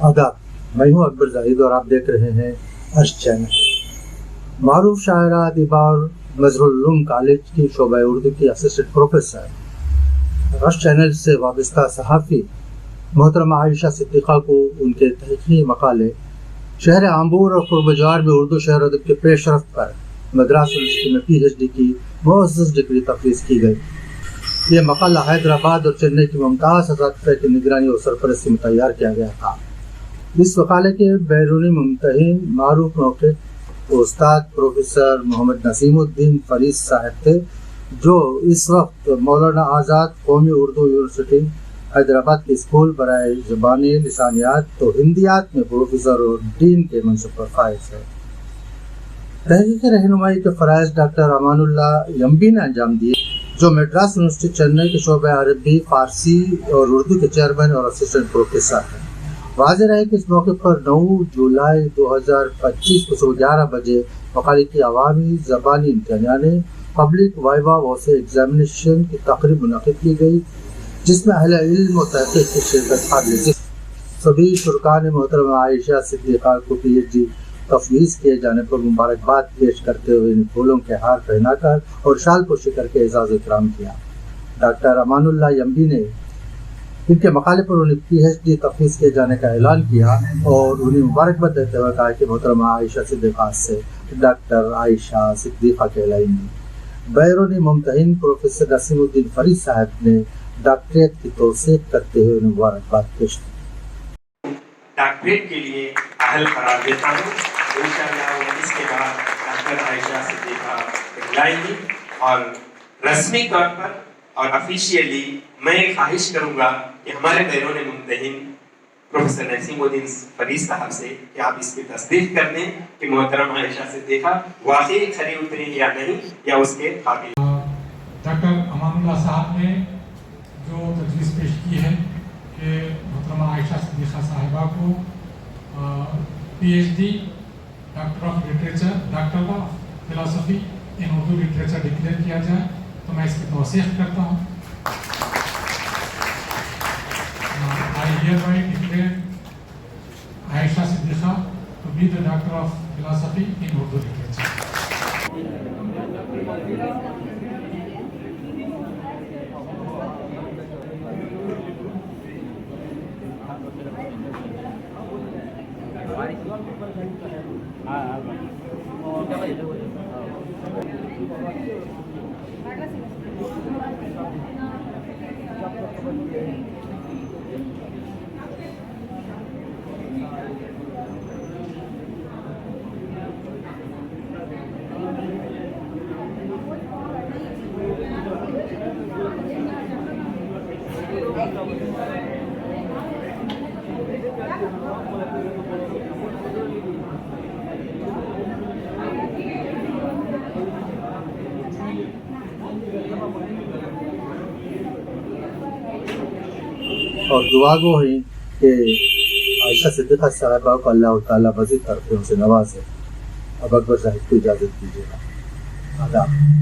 आदाब, मैं हूँ अकबर जाहिद और आप देख रहे हैं अर्श चैनल। मारूफ शायरा अदीबा और नज़रुल उलूम कॉलेज की शोबा उर्दू की असिस्टेंट प्रोफेसर, अर्श चैनल से वाबस्ता सहाफ़ी मोहतरमा आयशा सिद्दीक़ा को उनके तहक़ीक़ी मकाले शहर आम्बूर और कुर्बजार में उर्दू शहर अदब के पेशरफ पर मद्रास यूनिवर्सिटी में PhD की मुअज़्ज़ज़ डिग्री तफ़वीज़ की गई। ये मकाला हैदराबाद और चेन्नई की मुमताज़ असातिज़ा की निगरानी और सरपरस्ती में तैयार किया गया था। इस मकाले के बैरूनी मुमतहिन मारूफ मौके उस्ताद प्रोफेसर मोहम्मद नसीमुद्दीन फरीद साहब थे, जो इस वक्त मौलाना आज़ाद कौमी उर्दू यूनिवर्सिटी हैदराबाद के स्कूल बराए ज़बानी लिसानियात तो हिंदियात में प्रोफेसर और डीन के मनसब पर फाइज है। तहक़ीक़ रहनुमाई के फ़राइज़ डॉक्टर अमानुल्लाह यम्बी ने अंजाम दिए, जो मद्रास यूनिवर्सिटी चेन्नई के शोबे अरबी, फ़ारसी और उर्दू के चेयरमैन और असिस्टेंट प्रोफेसर हैं। वाज़ेह रहे कि इस मौके पर 9 जुलाई 2025 को सुबह 11 बजे मकाले की अवामी ज़बानी इम्तिहान पब्लिक वाइवा वॉसे एग्जामिनेशन की तक़रीब मुनक़िद की गई, जिसमें अहले इल्म और तहक़ीक़ की शिरकत हासिल। सभी शुरकान मोहतरमा आयशा सिद्दीक़ा को PhD तफ़वीज़ किए जाने पर मुबारकबाद पेश करते हुए इन फूलों के हार पहनाकर और शाल पोशी करके एज़ाज़ इकराम किया। डॉक्टर अमानुल्लाह यम्बी ने इनके मकाले पर उन्हें PhD तफ़वीज़ किए जाने का ऐलान किया और उन्हें मुबारकबाद देते हुए कहा कि मोहतरमा आयशा सिद्दीक़ा से डॉक्टर आयशा सिद्दीक़ा कहलाएंगी। बैरूनी मुमतहिन प्रोफेसर नसीमुद्दीन फरीद साहब ने डॉक्टरेट की तौसीक़ करते हुए उन्हें मुबारकबाद पेश की। डॉक्टरेट के लिए अहल करार देता हूँ। इंशाअल्लाह इसके बाद डॉक्टर आयशा सिद्दीक़ा कहलाएंगी और रस्मी तौर पर और ऑफिशियली मैं ख्वाहिश करूँगा कि हमारे बैरून मुमतहिन प्रोफेसर नसीमुद्दीन फरीद साहब से कि आप इसकी तस्दीक कर दें कि मोहतरमा आयशा सिद्दीक़ा वाकई खरी उतरी या नहीं, या उसके काबिल। डॉक्टर अमानुल्लाह साहब ने जो तजवीज़ पेश की है कि मोहतरमा आयशा सिद्दीक़ा साहिबा को PhD doctor of literature, doctor of philosophy in Urdu literature declare किया जाए, तो मैं इसकी तौसीक़ करता हूँ। I hereby declare Aisha Siddiqa to be the Doctor of Philosophy in Urdu Literature. और दुआ गो है कि आयशा सिद्दीक़ा साहिबा को अल्लाह ताला मज़ीद तरफ़ों से नवाज़े। अब अकबर साहिब को इजाज़त दीजिएगा। आदाब।